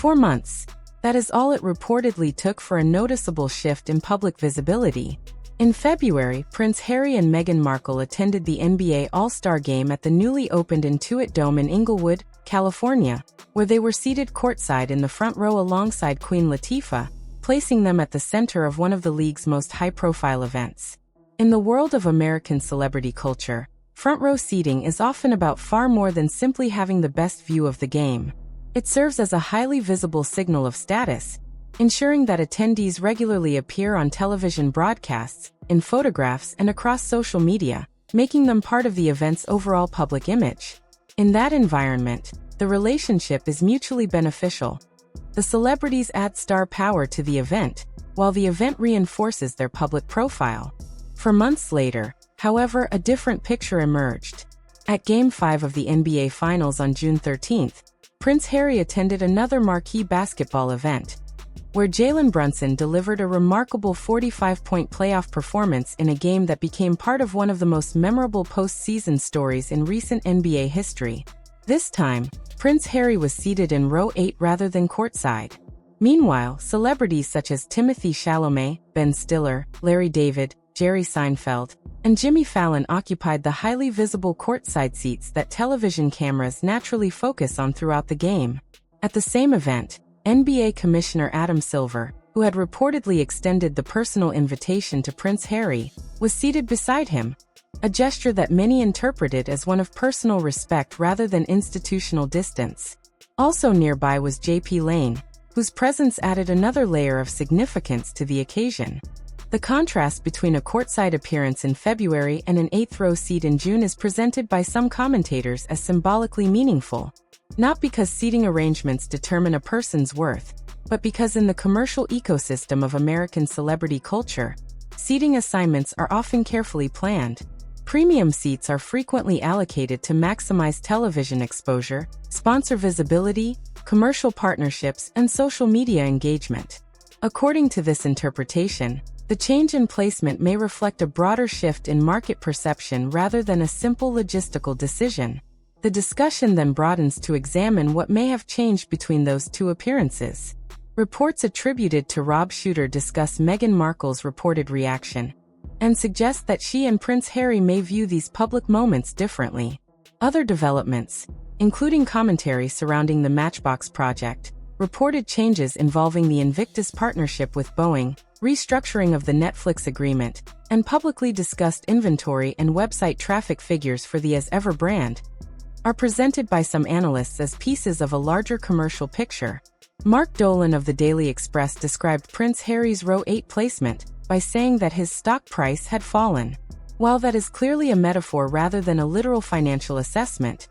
4 months. That is all it reportedly took for a noticeable shift in public visibility. In February, Prince Harry and Meghan Markle attended the NBA All-Star Game at the newly opened Intuit Dome in Inglewood, California, where they were seated courtside in the front row alongside Queen Latifah, placing them at the center of one of the league's most high-profile events. In the world of American celebrity culture, front-row seating is often about far more than simply having the best view of the game. It serves as a highly visible signal of status, ensuring that attendees regularly appear on television broadcasts, in photographs, and across social media, making them part of the event's overall public image. In that environment, the relationship is mutually beneficial. The celebrities add star power to the event, while the event reinforces their public profile. For months later, however, a different picture emerged. At Game 5 of the NBA Finals on June 13th, Prince Harry attended another marquee basketball event, where Jalen Brunson delivered a remarkable 45-point playoff performance in a game that became part of one of the most memorable postseason stories in recent NBA history. This time, Prince Harry was seated in row 8 rather than courtside. Meanwhile, celebrities such as Timothée Chalamet, Ben Stiller, Larry David, Jerry Seinfeld, and Jimmy Fallon occupied the highly visible courtside seats that television cameras naturally focus on throughout the game. At the same event, NBA Commissioner Adam Silver, who had reportedly extended the personal invitation to Prince Harry, was seated beside him, a gesture that many interpreted as one of personal respect rather than institutional distance. Also nearby was JP Lane, whose presence added another layer of significance to the occasion. The contrast between a courtside appearance in February and an 8th-row seat in June is presented by some commentators as symbolically meaningful. Not because seating arrangements determine a person's worth, but because in the commercial ecosystem of American celebrity culture, seating assignments are often carefully planned. Premium seats are frequently allocated to maximize television exposure, sponsor visibility, commercial partnerships, and social media engagement. According to this interpretation, the change in placement may reflect a broader shift in market perception rather than a simple logistical decision. The discussion then broadens to examine what may have changed between those two appearances. Reports attributed to Rob Shooter discuss Meghan Markle's reported reaction and suggest that she and Prince Harry may view these public moments differently. Other developments, including commentary surrounding the Matchbox project, reported changes involving the Invictus partnership with Boeing, restructuring of the Netflix agreement, and publicly discussed inventory and website traffic figures for the As Ever brand, are presented by some analysts as pieces of a larger commercial picture. Mark Dolan of the Daily Express described Prince Harry's row 8 placement by saying that his stock price had fallen. While that is clearly a metaphor rather than a literal financial assessment,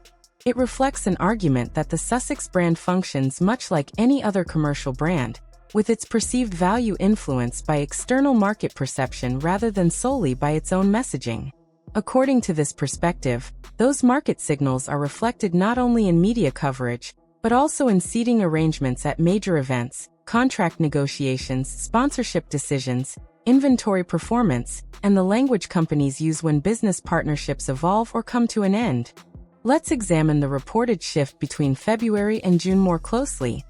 it reflects an argument that the Sussex brand functions much like any other commercial brand, with its perceived value influenced by external market perception rather than solely by its own messaging. According to this perspective, those market signals are reflected not only in media coverage, but also in seating arrangements at major events, contract negotiations, sponsorship decisions, inventory performance, and the language companies use when business partnerships evolve or come to an end. Let's examine the reported shift between February and June more closely,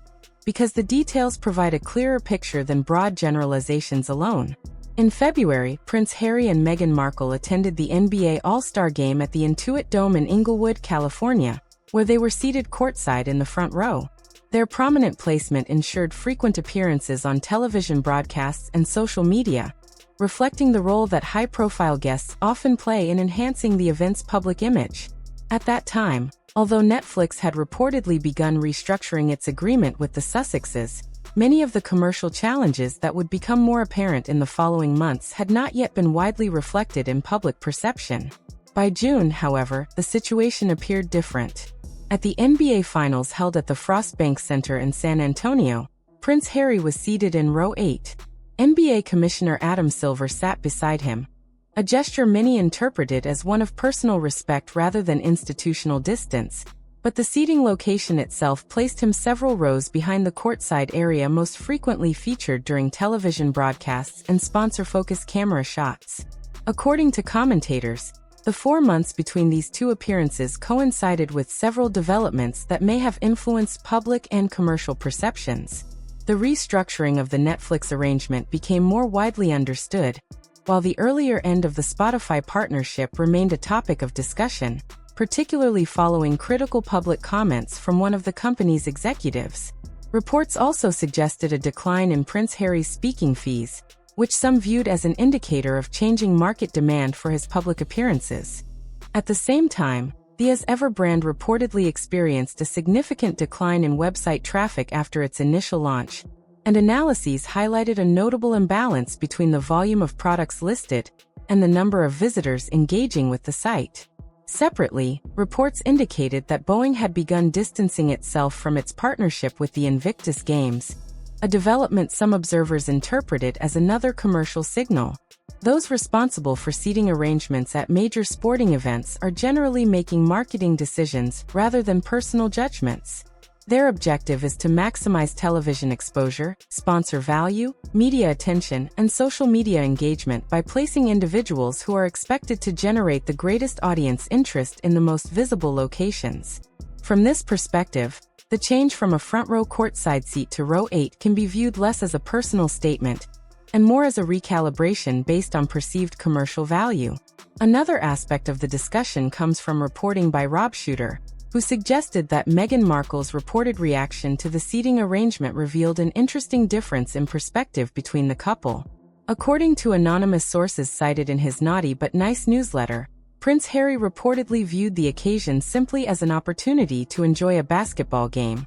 because the details provide a clearer picture than broad generalizations alone. In February, Prince Harry and Meghan Markle attended the NBA All-Star Game at the Intuit Dome in Inglewood, California, where they were seated courtside in the front row. Their prominent placement ensured frequent appearances on television broadcasts and social media, reflecting the role that high-profile guests often play in enhancing the event's public image. At that time, although Netflix had reportedly begun restructuring its agreement with the Sussexes, many of the commercial challenges that would become more apparent in the following months had not yet been widely reflected in public perception. By June, however, the situation appeared different. At the NBA Finals held at the Frost Bank Center in San Antonio, Prince Harry was seated in row 8. NBA Commissioner Adam Silver sat beside him, a gesture many interpreted as one of personal respect rather than institutional distance, but the seating location itself placed him several rows behind the courtside area most frequently featured during television broadcasts and sponsor-focused camera shots. According to commentators, The 4 months between these two appearances coincided with several developments that may have influenced public and commercial perceptions. The restructuring of the Netflix arrangement became more widely understood, while the earlier end of the Spotify partnership remained a topic of discussion, particularly following critical public comments from one of the company's executives. Reports also suggested a decline in Prince Harry's speaking fees, which some viewed as an indicator of changing market demand for his public appearances. At the same time, the As Ever brand reportedly experienced a significant decline in website traffic after its initial launch, and analyses highlighted a notable imbalance between the volume of products listed and the number of visitors engaging with the site. Separately, reports indicated that Boeing had begun distancing itself from its partnership with the Invictus Games, a development some observers interpreted as another commercial signal. Those responsible for seating arrangements at major sporting events are generally making marketing decisions rather than personal judgments. Their objective is to maximize television exposure, sponsor value, media attention, and social media engagement by placing individuals who are expected to generate the greatest audience interest in the most visible locations. From this perspective, the change from a front-row courtside seat to row 8 can be viewed less as a personal statement and more as a recalibration based on perceived commercial value. Another aspect of the discussion comes from reporting by Rob Shooter, who suggested that Meghan Markle's reported reaction to the seating arrangement revealed an interesting difference in perspective between the couple. According to anonymous sources cited in his Naughty But Nice newsletter, Prince Harry reportedly viewed the occasion simply as an opportunity to enjoy a basketball game,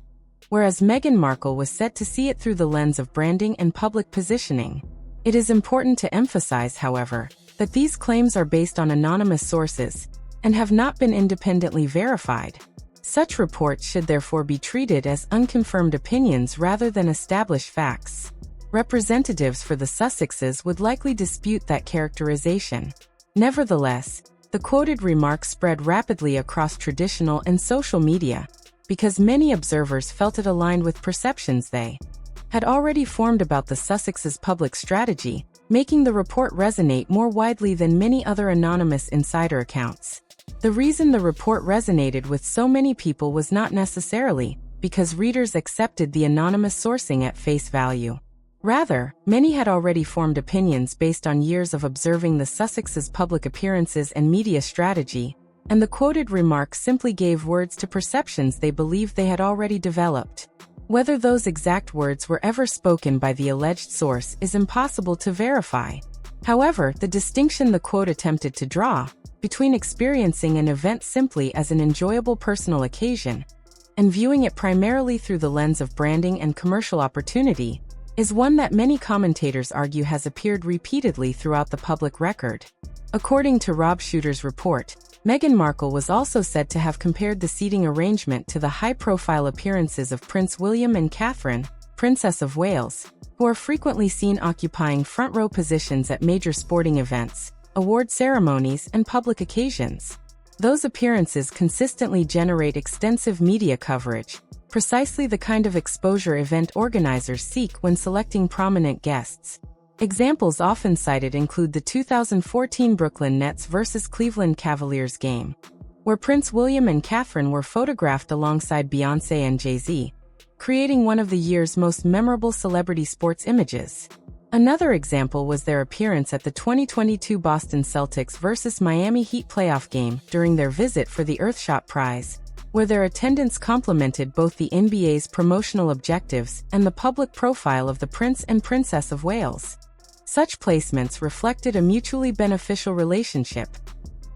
whereas Meghan Markle was set to see it through the lens of branding and public positioning. It is important to emphasize, however, that these claims are based on anonymous sources and have not been independently verified. Such reports should therefore be treated as unconfirmed opinions rather than established facts. Representatives for the Sussexes would likely dispute that characterization. Nevertheless, the quoted remark spread rapidly across traditional and social media, because many observers felt it aligned with perceptions they had already formed about the Sussexes' public strategy, making the report resonate more widely than many other anonymous insider accounts. The reason the report resonated with so many people was not necessarily because readers accepted the anonymous sourcing at face value. Rather, many had already formed opinions based on years of observing the Sussexes' public appearances and media strategy, and the quoted remark simply gave words to perceptions they believed they had already developed. Whether those exact words were ever spoken by the alleged source is impossible to verify. However, the distinction the quote attempted to draw between experiencing an event simply as an enjoyable personal occasion and viewing it primarily through the lens of branding and commercial opportunity is one that many commentators argue has appeared repeatedly throughout the public record. According to Rob Shooter's report, Meghan Markle was also said to have compared the seating arrangement to the high-profile appearances of Prince William and Catherine, Princess of Wales, who are frequently seen occupying front-row positions at major sporting events, award ceremonies, and public occasions. Those appearances consistently generate extensive media coverage, precisely the kind of exposure event organizers seek when selecting prominent guests. Examples often cited include the 2014 Brooklyn Nets vs. Cleveland Cavaliers game, where Prince William and Catherine were photographed alongside Beyoncé and Jay-Z, creating one of the year's most memorable celebrity sports images. Another example was their appearance at the 2022 Boston Celtics vs. Miami Heat playoff game during their visit for the Earthshot Prize, where their attendance complemented both the NBA's promotional objectives and the public profile of the Prince and Princess of Wales. Such placements reflected a mutually beneficial relationship.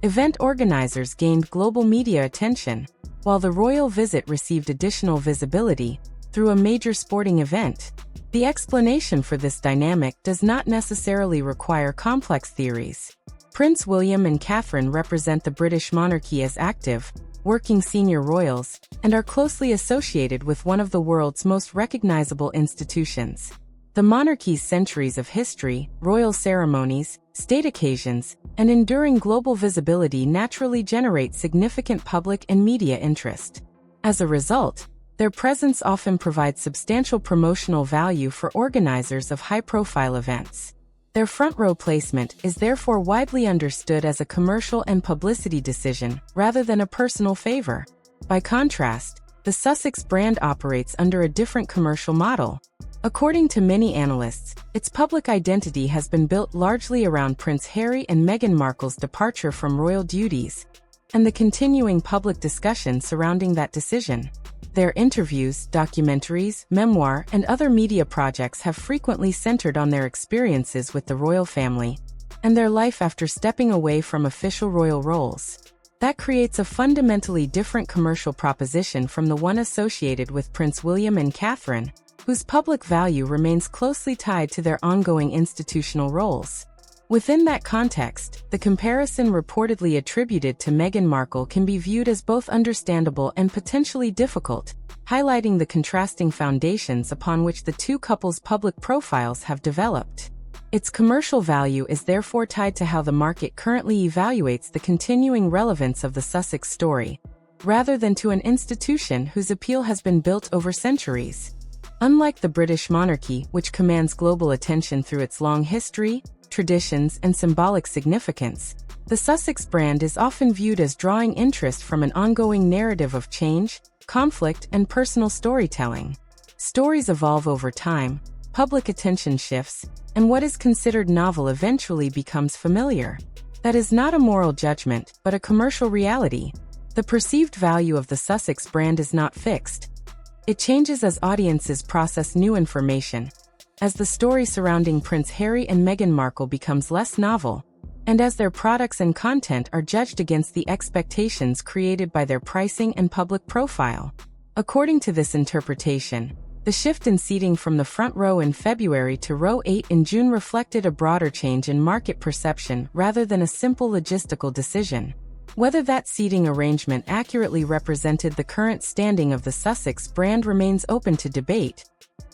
Event organizers gained global media attention, while the royal visit received additional visibility through a major sporting event. The explanation for this dynamic does not necessarily require complex theories. Prince William and Catherine represent the British monarchy as active, working senior royals, and are closely associated with one of the world's most recognizable institutions. The monarchy's centuries of history, royal ceremonies, state occasions, and enduring global visibility naturally generate significant public and media interest. As a result, their presence often provides substantial promotional value for organizers of high-profile events. Their front-row placement is therefore widely understood as a commercial and publicity decision rather than a personal favor. By contrast, the Sussex brand operates under a different commercial model. According to many analysts, its public identity has been built largely around Prince Harry and Meghan Markle's departure from royal duties, and the continuing public discussion surrounding that decision. Their interviews, documentaries, memoir, and other media projects have frequently centered on their experiences with the royal family and their life after stepping away from official royal roles. That creates a fundamentally different commercial proposition from the one associated with Prince William and Catherine, whose public value remains closely tied to their ongoing institutional roles. Within that context, the comparison reportedly attributed to Meghan Markle can be viewed as both understandable and potentially difficult, highlighting the contrasting foundations upon which the two couples' public profiles have developed. Its commercial value is therefore tied to how the market currently evaluates the continuing relevance of the Sussex story, rather than to an institution whose appeal has been built over centuries. Unlike the British monarchy, which commands global attention through its long history, traditions, and symbolic significance, the Sussex brand is often viewed as drawing interest from an ongoing narrative of change, conflict, and personal storytelling. Stories evolve over time, public attention shifts, and what is considered novel eventually becomes familiar. That is not a moral judgment, but a commercial reality. The perceived value of the Sussex brand is not fixed. It changes as audiences process new information, as the story surrounding Prince Harry and Meghan Markle becomes less novel, and as their products and content are judged against the expectations created by their pricing and public profile. According to this interpretation, the shift in seating from the front row in February to row 8 in June reflected a broader change in market perception rather than a simple logistical decision. Whether that seating arrangement accurately represented the current standing of the Sussex brand remains open to debate,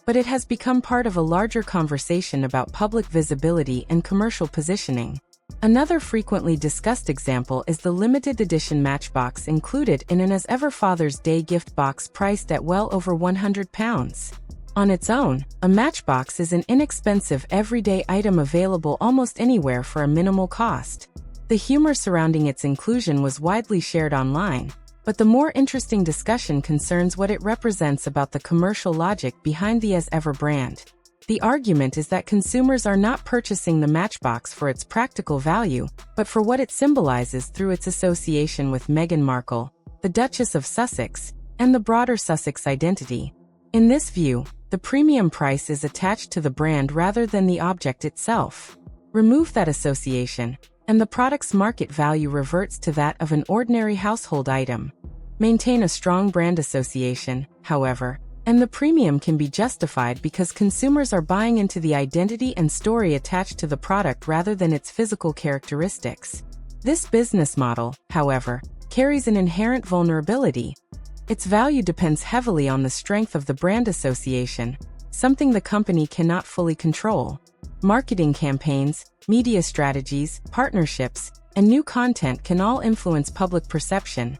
but it has become part of a larger conversation about public visibility and commercial positioning. Another frequently discussed example is the limited edition matchbox included in an As Ever Father's Day gift box priced at well over £100. On its own, a matchbox is an inexpensive everyday item available almost anywhere for a minimal cost. The humor surrounding its inclusion was widely shared online, but the more interesting discussion concerns what it represents about the commercial logic behind the As Ever brand. The argument is that consumers are not purchasing the matchbox for its practical value, but for what it symbolizes through its association with Meghan Markle, the Duchess of Sussex, and the broader Sussex identity. In this view, the premium price is attached to the brand rather than the object itself. Remove that association, and the product's market value reverts to that of an ordinary household item. Maintain a strong brand association, however, and the premium can be justified because consumers are buying into the identity and story attached to the product rather than its physical characteristics. This business model, however, carries an inherent vulnerability. Its value depends heavily on the strength of the brand association, something the company cannot fully control. Marketing campaigns, media strategies, partnerships, and new content can all influence public perception,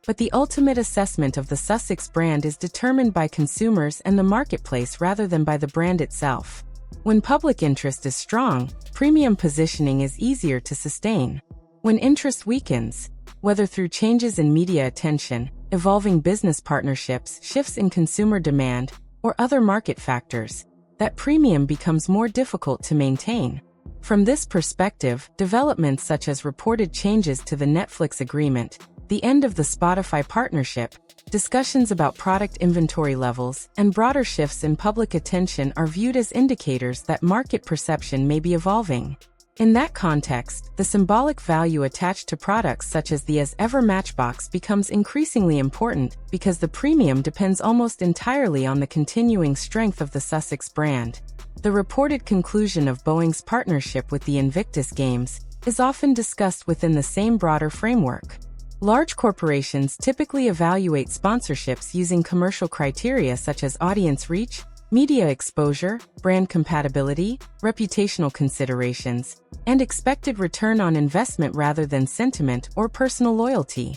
but the ultimate assessment of the Sussex brand is determined by consumers and the marketplace rather than by the brand itself. When public interest is strong, premium positioning is easier to sustain. When interest weakens, whether through changes in media attention, evolving business partnerships, shifts in consumer demand, or other market factors, that premium becomes more difficult to maintain. From this perspective, developments such as reported changes to the Netflix agreement, the end of the Spotify partnership, discussions about product inventory levels, and broader shifts in public attention are viewed as indicators that market perception may be evolving. In that context, the symbolic value attached to products such as the As Ever matchbox becomes increasingly important because the premium depends almost entirely on the continuing strength of the Sussex brand. The reported conclusion of Boeing's partnership with the Invictus Games is often discussed within the same broader framework. Large corporations typically evaluate sponsorships using commercial criteria such as audience reach, media exposure, brand compatibility, reputational considerations, and expected return on investment rather than sentiment or personal loyalty.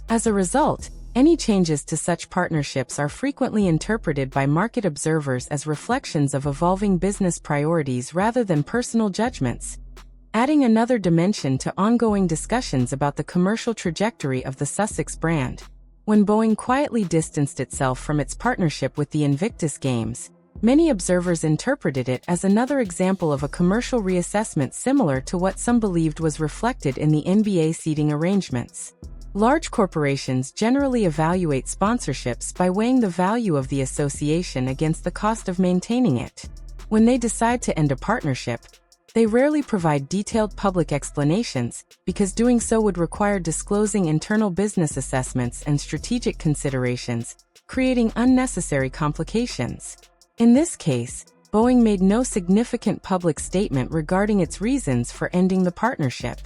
As a result, Any changes to such partnerships are frequently interpreted by market observers as reflections of evolving business priorities rather than personal judgments, adding another dimension to ongoing discussions about the commercial trajectory of the Sussex brand. When Boeing quietly distanced itself from its partnership with the Invictus Games, many observers interpreted it as another example of a commercial reassessment similar to what some believed was reflected in the NBA seating arrangements. Large corporations generally evaluate sponsorships by weighing the value of the association against the cost of maintaining it. When they decide to end a partnership, they rarely provide detailed public explanations, because doing so would require disclosing internal business assessments and strategic considerations, creating unnecessary complications. In this case, Boeing made no significant public statement regarding its reasons for ending the partnership.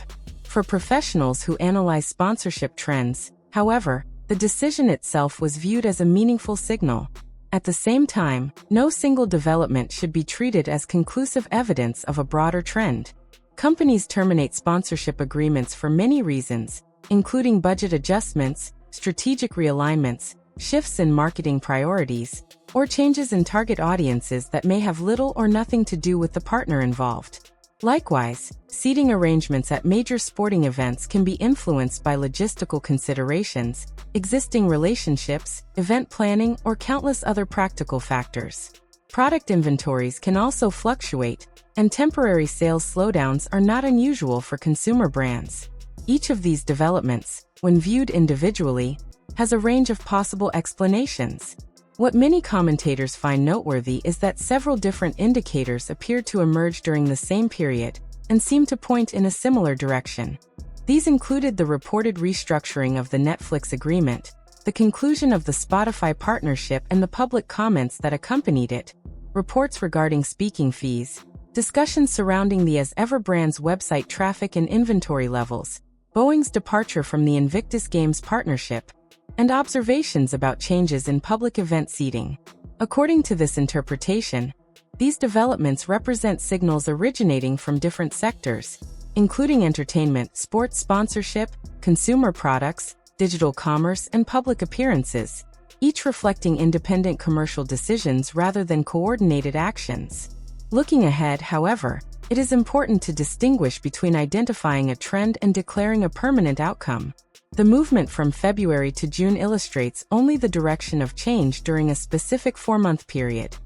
For professionals who analyze sponsorship trends, however, the decision itself was viewed as a meaningful signal. At the same time, no single development should be treated as conclusive evidence of a broader trend. Companies terminate sponsorship agreements for many reasons, including budget adjustments, strategic realignments, shifts in marketing priorities, or changes in target audiences that may have little or nothing to do with the partner involved. Likewise, seating arrangements at major sporting events can be influenced by logistical considerations, existing relationships, event planning, or countless other practical factors. Product inventories can also fluctuate, and temporary sales slowdowns are not unusual for consumer brands. Each of these developments, when viewed individually, has a range of possible explanations. What many commentators find noteworthy is that several different indicators appeared to emerge during the same period and seem to point in a similar direction. These included the reported restructuring of the Netflix agreement, the conclusion of the Spotify partnership and the public comments that accompanied it, reports regarding speaking fees, discussions surrounding the As Ever brand's website traffic and inventory levels, Boeing's departure from the Invictus Games partnership, and observations about changes in public event seating. According to this interpretation, these developments represent signals originating from different sectors, including entertainment, sports sponsorship, consumer products, digital commerce, and public appearances, each reflecting independent commercial decisions rather than coordinated actions. Looking ahead, however, it is important to distinguish between identifying a trend and declaring a permanent outcome. The movement from February to June illustrates only the direction of change during a specific 4-month period.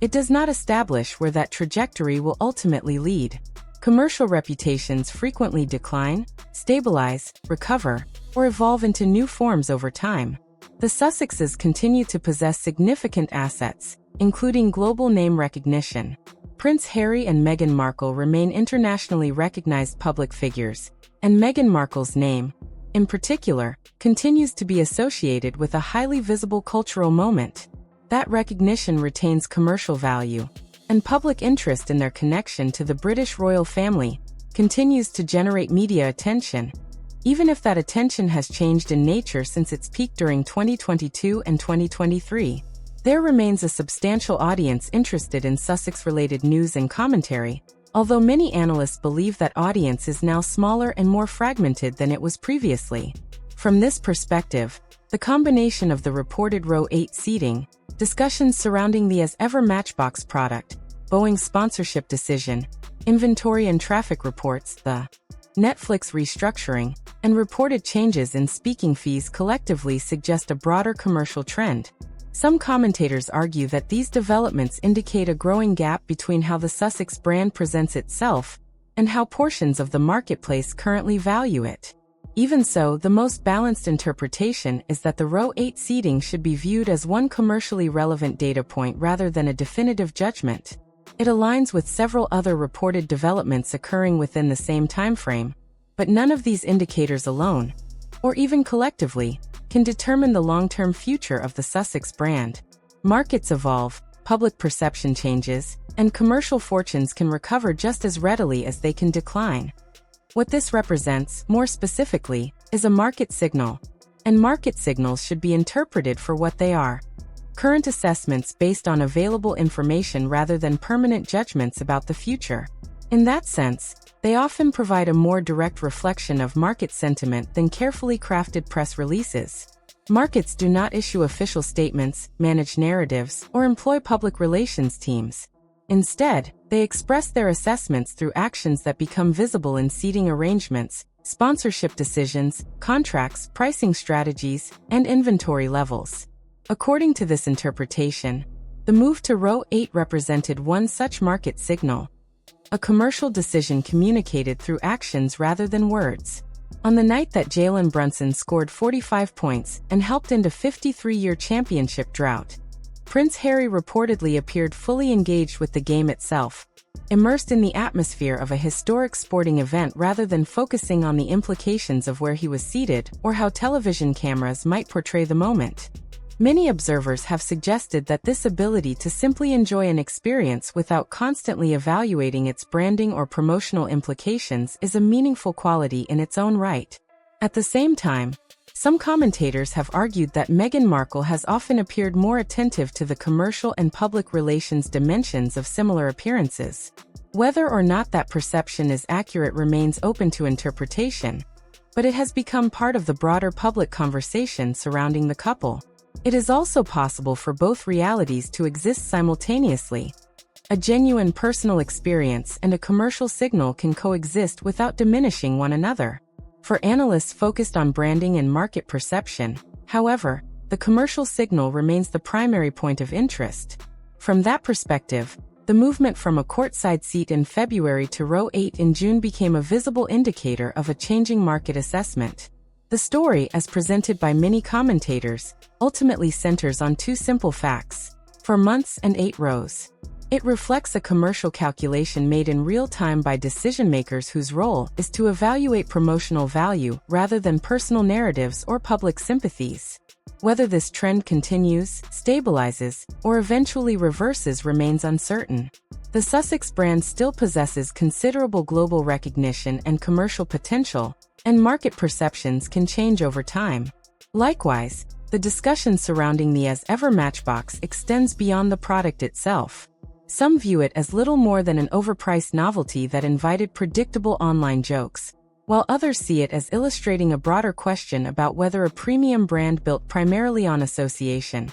It does not establish where that trajectory will ultimately lead. Commercial reputations frequently decline, stabilize, recover, or evolve into new forms over time. The Sussexes continue to possess significant assets, including global name recognition. Prince Harry and Meghan Markle remain internationally recognized public figures, and Meghan Markle's name, in particular, continues to be associated with a highly visible cultural moment. That recognition retains commercial value, and public interest in their connection to the British royal family continues to generate media attention, even if that attention has changed in nature since its peak during 2022 and 2023. There remains a substantial audience interested in Sussex-related news and commentary, although many analysts believe that audience is now smaller and more fragmented than it was previously. From this perspective, the combination of the reported Row 8 seating, discussions surrounding the As Ever Matchbox product, Boeing's sponsorship decision, inventory and traffic reports, the Netflix restructuring, and reported changes in speaking fees collectively suggest a broader commercial trend. Some commentators argue that these developments indicate a growing gap between how the Sussex brand presents itself and how portions of the marketplace currently value it. Even so, the most balanced interpretation is that the Row 8 seating should be viewed as one commercially relevant data point rather than a definitive judgment. It aligns with several other reported developments occurring within the same timeframe, but none of these indicators alone, or even collectively, can determine the long-term future of the Sussex brand. Markets evolve, public perception changes, and commercial fortunes can recover just as readily as they can decline. What this represents, more specifically, is a market signal, and market signals should be interpreted for what they are: current assessments based on available information rather than permanent judgments about the future. In that sense, they often provide a more direct reflection of market sentiment than carefully crafted press releases. Markets do not issue official statements, manage narratives, or employ public relations teams. Instead, they express their assessments through actions that become visible in seating arrangements, sponsorship decisions, contracts, pricing strategies, and inventory levels. According to this interpretation, the move to row 8 represented one such market signal, a commercial decision communicated through actions rather than words. On the night that Jalen Brunson scored 45 points and helped end a 53-year championship drought, Prince Harry reportedly appeared fully engaged with the game itself, immersed in the atmosphere of a historic sporting event rather than focusing on the implications of where he was seated or how television cameras might portray the moment. Many observers have suggested that this ability to simply enjoy an experience without constantly evaluating its branding or promotional implications is a meaningful quality in its own right. At the same time, some commentators have argued that Meghan Markle has often appeared more attentive to the commercial and public relations dimensions of similar appearances. Whether or not that perception is accurate remains open to interpretation, but it has become part of the broader public conversation surrounding the couple. It is also possible for both realities to exist simultaneously. A genuine personal experience and a commercial signal can coexist without diminishing one another. For analysts focused on branding and market perception, however, the commercial signal remains the primary point of interest. From that perspective, the movement from a courtside seat in February to row 8 in June became a visible indicator of a changing market assessment. The story, as presented by many commentators, ultimately centers on two simple facts: 4 months and 8 rows. It reflects a commercial calculation made in real time by decision-makers whose role is to evaluate promotional value rather than personal narratives or public sympathies. Whether this trend continues, stabilizes, or eventually reverses remains uncertain. The Sussex brand still possesses considerable global recognition and commercial potential, and market perceptions can change over time. Likewise, the discussion surrounding the as-ever Matchbox extends beyond the product itself. Some view it as little more than an overpriced novelty that invited predictable online jokes, while others see it as illustrating a broader question about whether a premium brand built primarily on association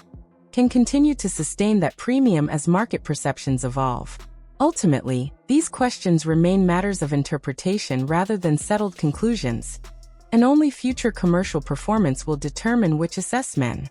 can continue to sustain that premium as market perceptions evolve. Ultimately, these questions remain matters of interpretation rather than settled conclusions, and only future commercial performance will determine which assessment.